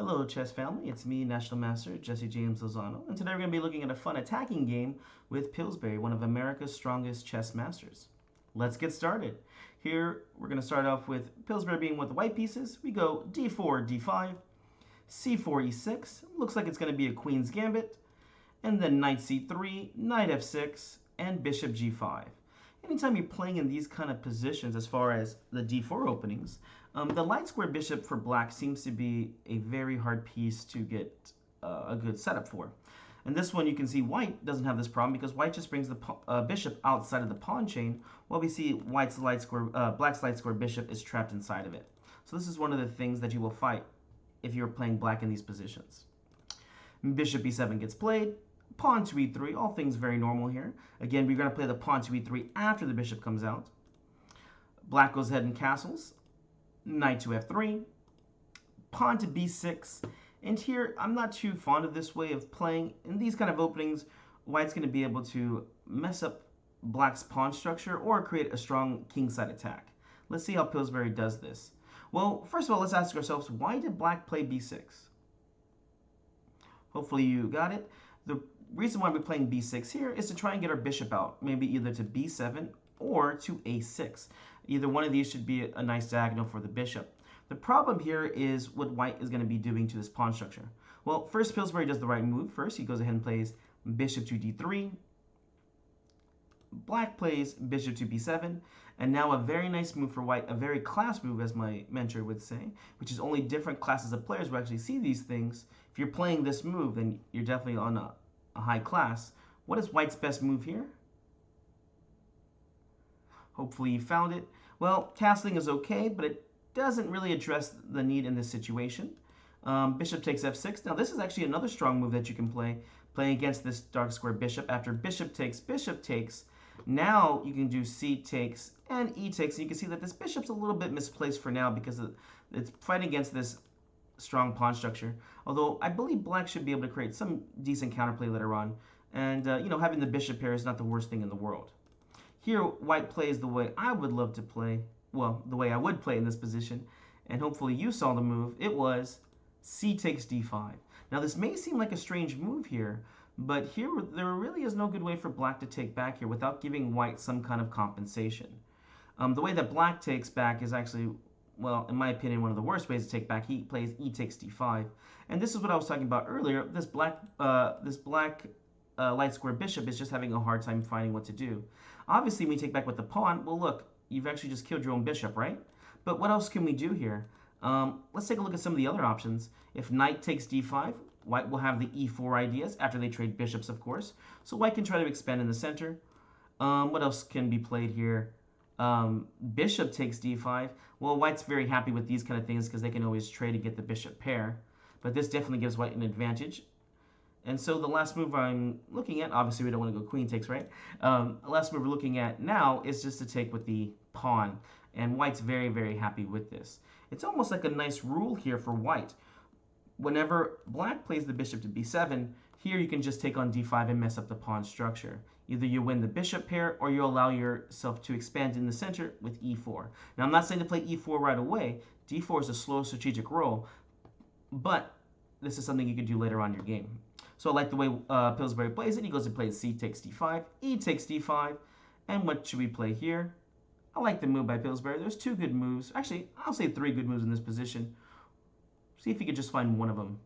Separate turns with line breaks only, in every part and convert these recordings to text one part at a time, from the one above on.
Hello chess family, it's me, National Master Jesse James Lozano, and today we're going to be looking at a fun attacking game with Pillsbury, one of America's strongest chess masters. Let's get started. Here we're going to start off with Pillsbury being with the white pieces. We go d4, d5, c4, e6, looks like it's going to be a queen's gambit, and then knight c3, knight f6, and bishop g5. Anytime you're playing in these kind of positions as far as the d4 openings, the light square bishop for black seems to be a very hard piece to get a good setup for. And this one you can see white doesn't have this problem because white just brings the bishop outside of the pawn chain, while we see black's light square bishop is trapped inside of it. So this is one of the things that you will fight if you're playing black in these positions. Bishop e7 gets played. Pawn to e3, all things very normal here. Again, we're going to play the pawn to e3 after the bishop comes out. Black goes ahead and castles. Knight to f3. Pawn to b6. And here, I'm not too fond of this way of playing. In these kind of openings, white's going to be able to mess up black's pawn structure or create a strong kingside attack. Let's see how Pillsbury does this. Well, first of all, let's ask ourselves, why did black play b6? Hopefully you got it. The reason why we're playing b6 here is to try and get our bishop out, maybe either to b7 or to a6. Either one of these should be a nice diagonal for the bishop. The problem here is what white is going to be doing to this pawn structure. Well, first Pillsbury does the right move. First, he goes ahead and plays bishop to d3. Black plays bishop to b7. And now a very nice move for white, a very class move, as my mentor would say, which is only different classes of players will actually see these things. If you're playing this move, then you're definitely on a high class. What is white's best move here? Hopefully you found it. Well, castling is okay, but it doesn't really address the need in this situation. Bishop takes f6. Now this is actually another strong move that you can play, playing against this dark square bishop. After bishop takes, now you can do c takes and e takes. And you can see that this bishop's a little bit misplaced for now because it's fighting against this strong pawn structure. Although I believe black should be able to create some decent counterplay later on. And, having the bishop pair is not the worst thing in the world. Here, white plays the way I would love to play. Well, the way I would play in this position. And hopefully you saw the move. It was c takes d5. Now, this may seem like a strange move here, but here there really is no good way for black to take back here without giving white some kind of compensation. The way that black takes back is actually, well, in my opinion, one of the worst ways to take back. He plays e takes d5. And this is what I was talking about earlier. This black light square bishop is just having a hard time finding what to do. Obviously, when you take back with the pawn, well, look, you've actually just killed your own bishop, right? But what else can we do here? Let's take a look at some of the other options. If knight takes d5, white will have the e4 ideas after they trade bishops, of course. So white can try to expand in the center. What else can be played here? Bishop takes d5. Well, white's very happy with these kind of things because they can always trade to get the bishop pair. But this definitely gives white an advantage. And so the last move I'm looking at, obviously we don't want to go queen takes, right? The last move we're looking at now is just to take with the pawn. And white's very, very happy with this. It's almost like a nice rule here for white. Whenever black plays the bishop to b7, here you can just take on d5 and mess up the pawn structure. Either you win the bishop pair or you allow yourself to expand in the center with e4. Now, I'm not saying to play e4 right away. d4 is a slow strategic roll, but this is something you can do later on in your game. So I like the way Pillsbury plays it. He goes and plays c takes d5, e takes d5, and what should we play here? I like the move by Pillsbury. There's two good moves. Actually, I'll say three good moves in this position. See if you could just find one of them.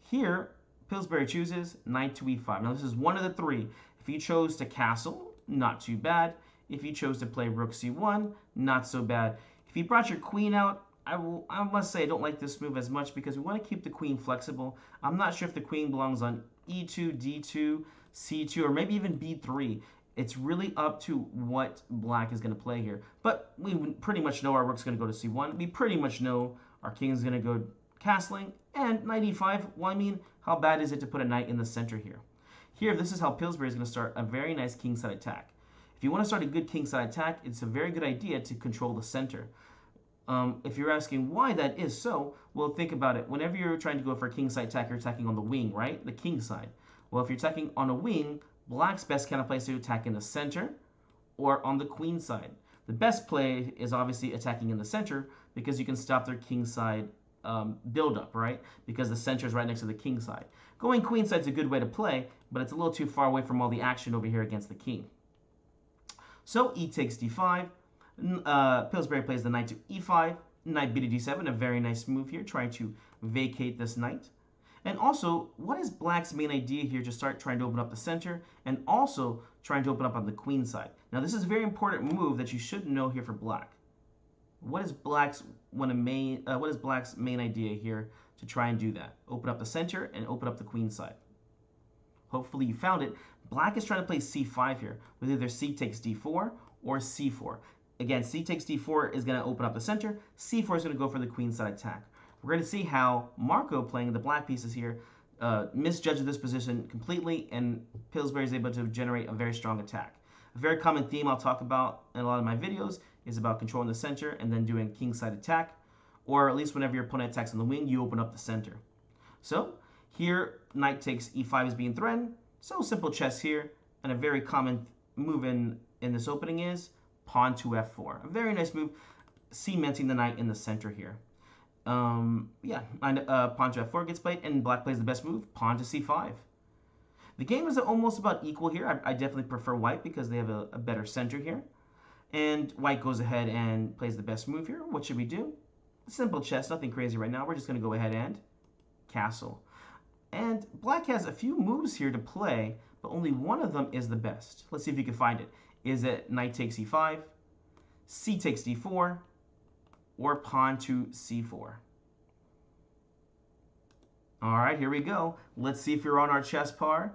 Here, Pillsbury chooses knight to e5. Now, this is one of the three. If you chose to castle, not too bad. If you chose to play rook c1, not so bad. If you brought your queen out, I must say I don't like this move as much because we want to keep the queen flexible. I'm not sure if the queen belongs on e2, d2, c2, or maybe even b3. It's really up to what black is going to play here. But we pretty much know our rook's going to go to c1. We pretty much know our king is going to go castling. And knight e5, well, I mean, how bad is it to put a knight in the center here? Here, this is how Pillsbury is going to start a very nice kingside attack. If you want to start a good kingside attack, it's a very good idea to control the center. If you're asking why that is so, well, think about it. Whenever you're trying to go for a kingside attack, you're attacking on the wing, right? The king side. Well, if you're attacking on a wing, black's best kind of place to attack in the center or on the queen side. The best play is obviously attacking in the center because you can stop their king side build up, right? Because the center is right next to the king side. Going queenside is a good way to play, but it's a little too far away from all the action over here against the king. So e takes d5. Pillsbury plays the knight to e5. Knight b to d7, a very nice move here, trying to vacate this knight. And also, what is black's main idea here to start trying to open up the center and also trying to open up on the queen side? Now, this is a very important move that you should know here for black. What is black's main idea here to try and do that? Open up the center and open up the queen side. Hopefully you found it. Black is trying to play c5 here with either c takes d4 or c4. Again, c takes d4 is going to open up the center. c4 is going to go for the queen side attack. We're going to see how Marco, playing the black pieces here, misjudges this position completely, and Pillsbury is able to generate a very strong attack. A very common theme I'll talk about in a lot of my videos is about controlling the center and then doing kingside attack, or at least whenever your opponent attacks on the wing, you open up the center. So here, knight takes e5 is being threatened. So simple chess here, and a very common move in this opening is pawn to f4. A very nice move, cementing the knight in the center here. Pawn to f4 gets played, and black plays the best move, pawn to c5. The game is almost about equal here. I definitely prefer white because they have a better center here. And white goes ahead and plays the best move here. What should we do? Simple chess, nothing crazy right now. We're just going to go ahead and castle. And black has a few moves here to play, but only one of them is the best. Let's see if you can find it. Is it knight takes e5, c takes d4, or pawn to c4? All right, here we go. Let's see if you're on our chess par.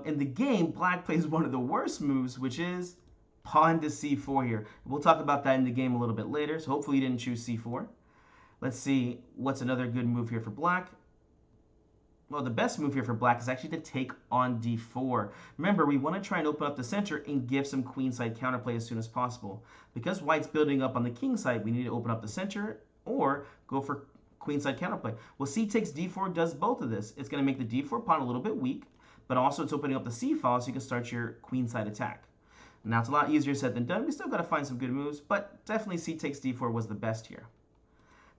In the game, black plays one of the worst moves, which is pawn to c4 here. We'll talk about that in the game a little bit later, so hopefully you didn't choose c4. Let's see what's another good move here for black. Well, the best move here for black is actually to take on d4. Remember, we want to try and open up the center and give some queenside counterplay as soon as possible. Because white's building up on the king side, we need to open up the center or go for queenside counterplay. Well, c takes d4 does both of this. It's going to make the d4 pawn a little bit weak, but also it's opening up the c file so you can start your queenside attack. Now, it's a lot easier said than done. We still got to find some good moves, but definitely c takes d4 was the best here.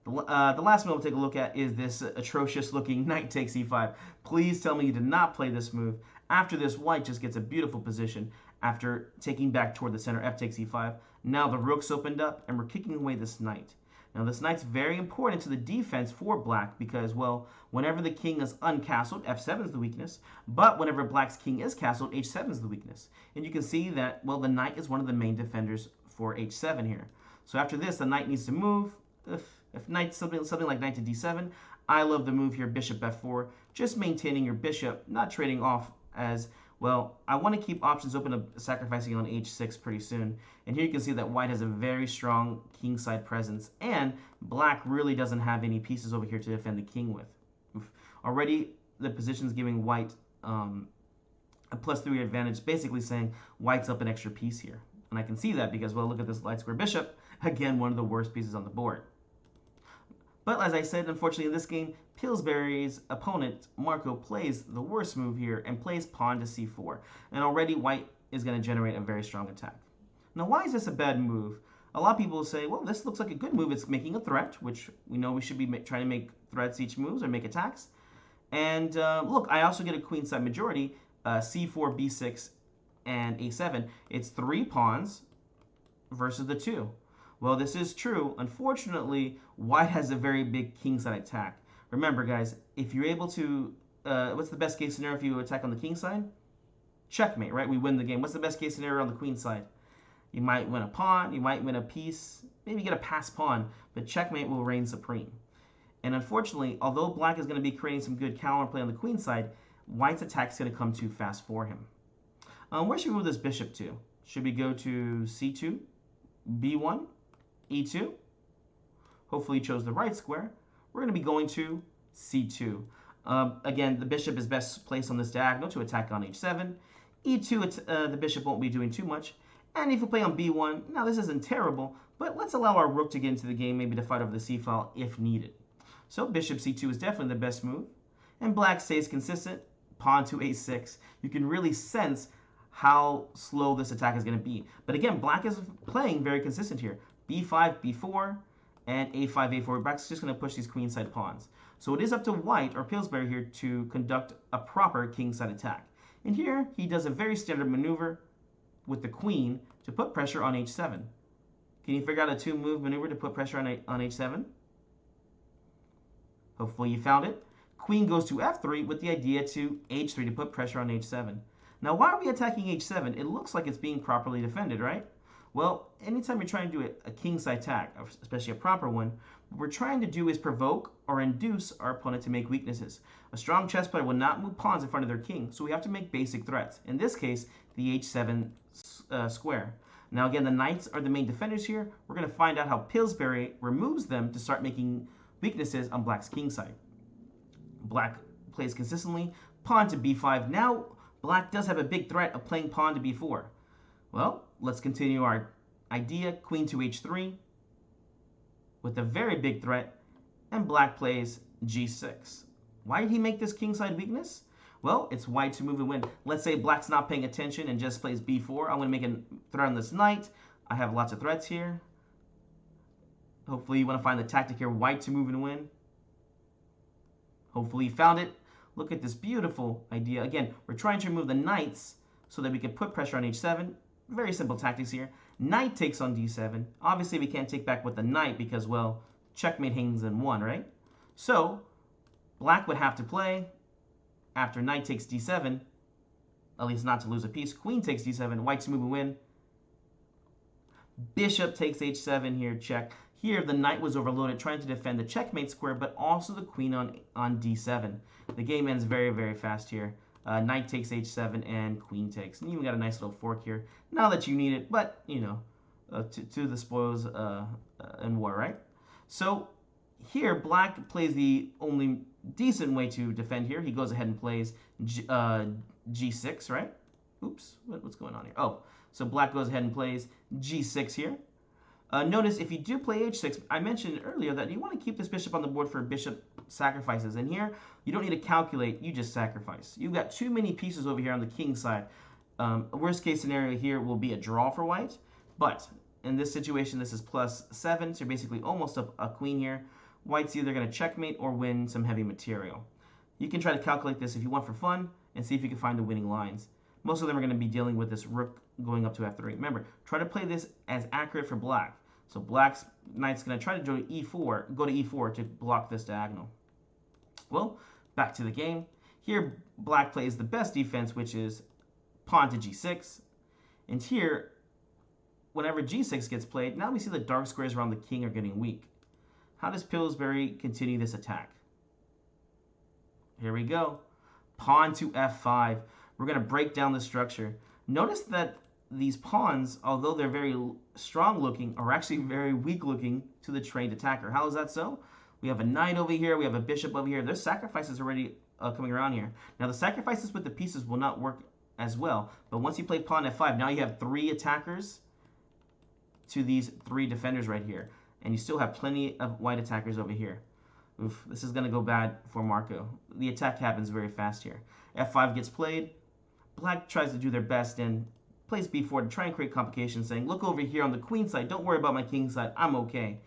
The last move we'll take a look at is this atrocious looking knight takes e5. Please tell me you did not play this move. After this, white just gets a beautiful position after taking back toward the center, f takes e5. Now the rook's opened up and we're kicking away this knight. Now this knight's very important to the defense for black because, well, whenever the king is uncastled, f7 is the weakness, but whenever black's king is castled, h7 is the weakness. And you can see that, well, the knight is one of the main defenders for h7 here. So after this, the knight needs to move. If knight something like knight to d7, I love the move here, bishop f4, just maintaining your bishop, not trading off as, well, I want to keep options open of sacrificing on h6 pretty soon. And here you can see that white has a very strong kingside presence, and black really doesn't have any pieces over here to defend the king with. Oof. Already, the position's giving white a +3 advantage, basically saying white's up an extra piece here. And I can see that because, well, look at this light square bishop, again, one of the worst pieces on the board. But as I said, unfortunately in this game, Pillsbury's opponent, Marco, plays the worst move here and plays pawn to c4. And already white is going to generate a very strong attack. Now, why is this a bad move? A lot of people say, well, this looks like a good move. It's making a threat, which we know we should be trying to make threats each moves or make attacks. And look, I also get a queenside majority, c4, b6, and a7. It's 3 pawns versus the 2. Well, this is true. Unfortunately, white has a very big kingside attack. Remember, guys, if you're able to, what's the best case scenario if you attack on the king side? Checkmate, right? We win the game. What's the best case scenario on the queen side? You might win a pawn, you might win a piece, maybe get a passed pawn, but checkmate will reign supreme. And unfortunately, although black is going to be creating some good counterplay on the queen side, white's attack is going to come too fast for him. Where should we move this bishop to? Should we go to c2, b1, e2? Hopefully you chose the right square. We're going to be going to c2. Again, the bishop is best placed on this diagonal to attack on h7. e2, the bishop won't be doing too much. And if you play on b1, now this isn't terrible, but let's allow our rook to get into the game, maybe to fight over the c file if needed. So bishop c2 is definitely the best move. And black stays consistent, pawn to a6. You can really sense how slow this attack is going to be. But again, black is playing very consistent here. b5, b4, and a5, a4. Black's just going to push these queenside pawns. So it is up to white, or Pillsbury here, to conduct a proper kingside attack. And here, he does a very standard maneuver with the queen to put pressure on h7. Can you figure out a two-move maneuver to put pressure on h7? Hopefully you found it. Queen goes to f3 with the idea to h3 to put pressure on h7. Now, why are we attacking h7? It looks like it's being properly defended, right? Well, anytime you're trying to do a kingside attack, especially a proper one, what we're trying to do is provoke or induce our opponent to make weaknesses. A strong chess player will not move pawns in front of their king, so we have to make basic threats. In this case, the h7 square. Now again, the knights are the main defenders here. We're going to find out how Pillsbury removes them to start making weaknesses on black's kingside. Black plays consistently, pawn to b5. Now black does have a big threat of playing pawn to b4. Well, let's continue our idea. Queen to h3 with a very big threat, and black plays g6. Why did he make this kingside weakness? Well, it's white to move and win. Let's say black's not paying attention and just plays b4. I'm going to make a threat on this knight. I have lots of threats here. Hopefully you want to find the tactic here, white to move and win. Hopefully you found it. Look at this beautiful idea. Again, we're trying to remove the knights so that we can put pressure on h7. Very simple tactics here. Knight takes on d7. Obviously, we can't take back with the knight because, well, checkmate hangs in 1, right? So, black would have to play after knight takes d7, at least not to lose a piece. Queen takes d7, white to move and win. Bishop takes h7 here, check. Here, the knight was overloaded, trying to defend the checkmate square, but also the queen on d7. The game ends very, very fast here. Knight takes h7 and queen takes. And you even got a nice little fork here. Not that you need it, but, you know, to the spoils in war, right? So here, black plays the only decent way to defend here. He goes ahead and plays g6, right? Oops, what's going on here? Oh, so black goes ahead and plays g6 here. Notice if you do play h6, I mentioned earlier that you want to keep this bishop on the board for bishop sacrifices. And here, you don't need to calculate, you just sacrifice. You've got too many pieces over here on the king side. Worst case scenario here will be a draw for white. But in this situation, this is +7, so you're basically almost a queen here. White's either going to checkmate or win some heavy material. You can try to calculate this if you want for fun and see if you can find the winning lines. Most of them are going to be dealing with this rook going up to f3. Remember, try to play this as accurate for black. So black's knight's going to try to go to e4 to block this diagonal. Well, back to the game. Here, black plays the best defense, which is pawn to g6. And here, whenever g6 gets played, now we see the dark squares around the king are getting weak. How does Pillsbury continue this attack? Here we go. Pawn to f5. We're going to break down the structure. Notice that these pawns, although they're very strong looking, are actually very weak looking to the trained attacker. How is that so? We have a knight over here. We have a bishop over here. There's sacrifices already coming around here. Now, the sacrifices with the pieces will not work as well. But once you play pawn f5, now you have 3 attackers to these 3 defenders right here. And you still have plenty of white attackers over here. Oof, this is going to go bad for Marco. The attack happens very fast here. f5 gets played. Black tries to do their best and plays b4 to try and create complications, saying, look over here on the queen side. Don't worry about my king side. I'm okay.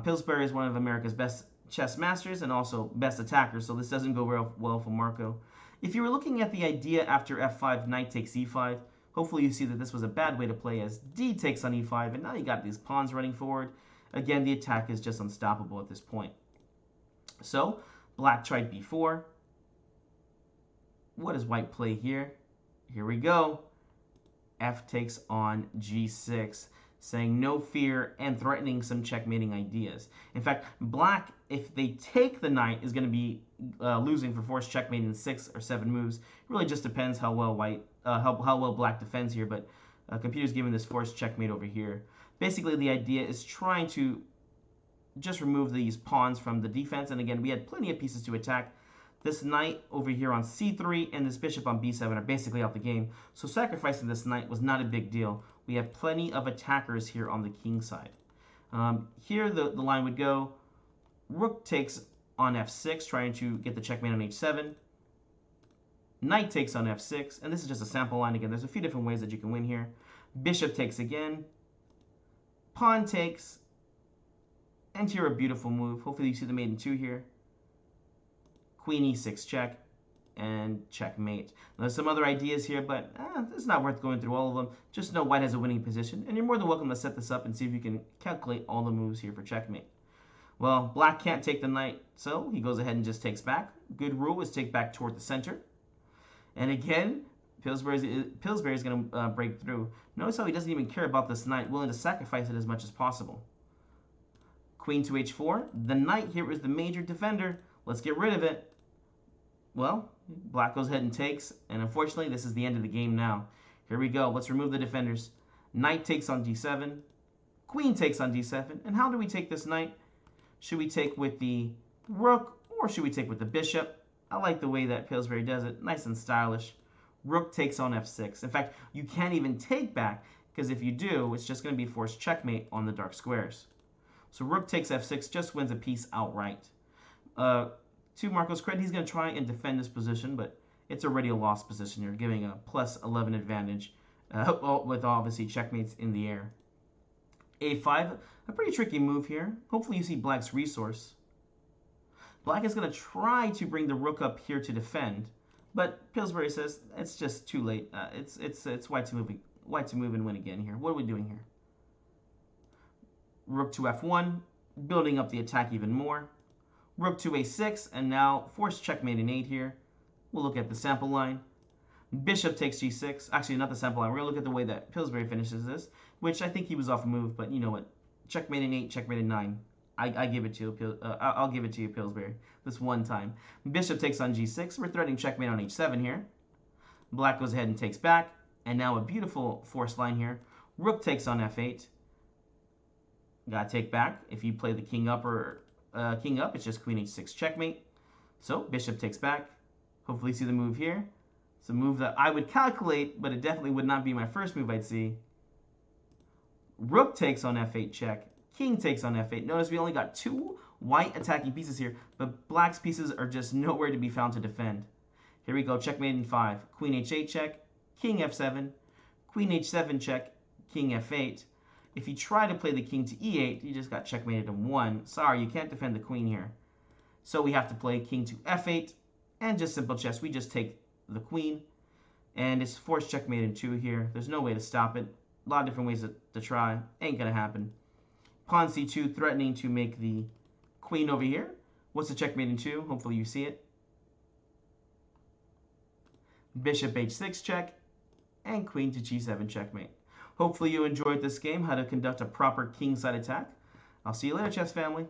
Pillsbury is one of America's best chess masters and also best attackers, so this doesn't go very well for Marco. If you were looking at the idea after f5, knight takes e5, hopefully you see that this was a bad way to play as d takes on e5, and now you got these pawns running forward. Again, the attack is just unstoppable at this point. So, black tried b4. What does white play here? Here we go. F takes on g6, saying no fear and threatening some checkmating ideas. In fact, black, if they take the knight, is going to be losing for forced checkmate in 6 or 7 moves. It really just depends how well how well black defends here, but computer's giving this forced checkmate over here. Basically, the idea is trying to just remove these pawns from the defense, and again, we had plenty of pieces to attack. This knight over here on c3 and this bishop on b7 are basically out the game. So sacrificing this knight was not a big deal. We have plenty of attackers here on the king side. Here the line would go, rook takes on f6, trying to get the checkmate on h7. Knight takes on f6, and this is just a sample line again. There's a few different ways that you can win here. Bishop takes again. Pawn takes. And here a beautiful move. Hopefully you see the mate in 2 here. Queen e6 check and checkmate. Now, there's some other ideas here, but it's not worth going through all of them. Just know white has a winning position, and you're more than welcome to set this up and see if you can calculate all the moves here for checkmate. Well, black can't take the knight, so he goes ahead and just takes back. Good rule is take back toward the center. And again, Pillsbury is going to break through. Notice how he doesn't even care about this knight, willing to sacrifice it as much as possible. Queen to h4. The knight here is the major defender. Let's get rid of it. Well, black goes ahead and takes, and unfortunately, this is the end of the game now. Here we go. Let's remove the defenders. Knight takes on d7. Queen takes on d7. And how do we take this knight? Should we take with the rook, or should we take with the bishop? I like the way that Pillsbury does it. Nice and stylish. Rook takes on f6. In fact, you can't even take back, because if you do, it's just going to be forced checkmate on the dark squares. So rook takes f6, just wins a piece outright. To Marco's credit, he's going to try and defend this position, but it's already a lost position. You're giving a plus 11 advantage with obviously checkmates in the air. a5, a pretty tricky move here. Hopefully you see black's resource. Black is going to try to bring the rook up here to defend, but Pillsbury says it's just too late. It's white to move and win again here. What are we doing here? Rook to f1, building up the attack even more. Rook to a6, and now forced checkmate in 8 here. We'll look at the sample line. Bishop takes g6. Actually, not the sample line. We're going to look at the way that Pillsbury finishes this, which I think he was off move, but you know what? Checkmate in 8, checkmate in 9. I give it to you. I'll give it to you, Pillsbury, this one time. Bishop takes on g6. We're threatening checkmate on h7 here. Black goes ahead and takes back, and now a beautiful forced line here. Rook takes on f8. Gotta take back. If you play the king up, it's just queen h6 checkmate. So bishop takes back. Hopefully you see the move here. It's a move that I would calculate, but it definitely would not be my first move I'd see. Rook takes on f8 check. King takes on f8. Notice we only got 2 white attacking pieces here, but black's pieces are just nowhere to be found to defend. Here we go, checkmate in 5. Queen h8 check, king f7, queen h7 check, king f8. If you try to play the king to e8, you just got checkmated in 1. Sorry, you can't defend the queen here. So we have to play king to f8, and just simple chess. We just take the queen, and it's forced checkmate in 2 here. There's no way to stop it. A lot of different ways to try. Ain't gonna happen. Pawn c2, threatening to make the queen over here. What's the checkmate in 2? Hopefully you see it. Bishop h6 check, and queen to g7 checkmate. Hopefully you enjoyed this game, how to conduct a proper kingside attack. I'll see you later, chess family.